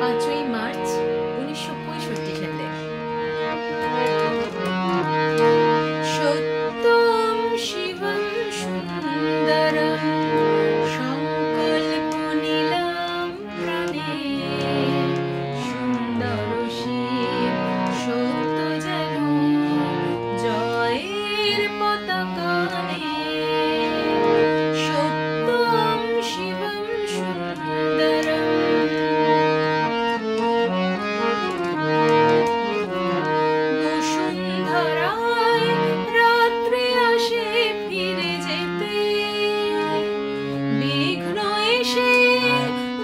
5ই March 1965 সালে। সত্যম শিবম সুন্দরম সংকল্প নিলাম প্রাণে, সুন্দর শিব সত্য যেন জয়ের পতাকা নে। সত্যম শিবম সুন্দরম বসুন্ধরায় রাত্রি আসে ফিরে যেতে, বিঘ্ন এসে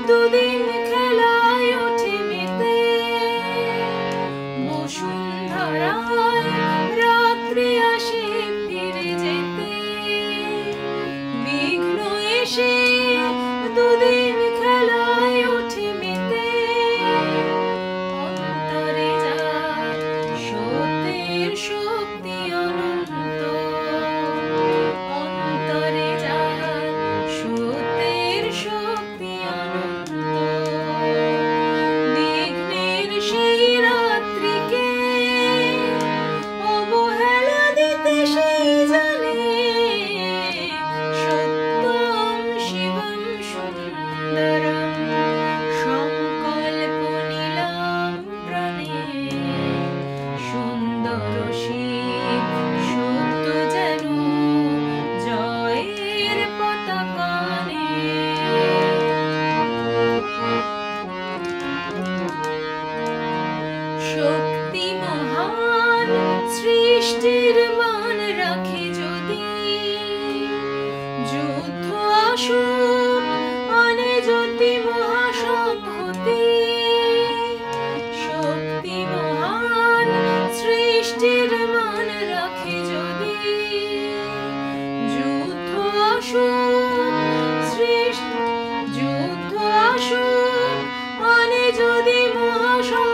দুদিন খেলায় ওঠে মেতে। বসুন্ধরায় রাত্রি আসে ফিরে যেতে, বিঘ্ন এসে দুদিন খেলায় ওঠে মেতে। অন্তরে যার সত্যের শক্তি অনন্ত, অন্তরে যার সত্যের শক্তি অনন্ত। বিঘ্নের সেই রাত্রিকে অবহেলা দিতে সেই জানে। সত্যম শিবম সুন্দরম সংকল্প নিলাম প্রাণে, সুন্দর শিব সত্য যেন জয়ের পতাকা নে। শক্তি মহান সৃষ্টির মান রাখে যদি, যুদ্ধ আসুক আনে জ্যোতি মহাসংহতি। শক্তি মহান সৃষ্টির মান রাখে যদি, যুদ্ধ আসুক যুদ্ধ আসুক আনে যদি মহাসংহতি।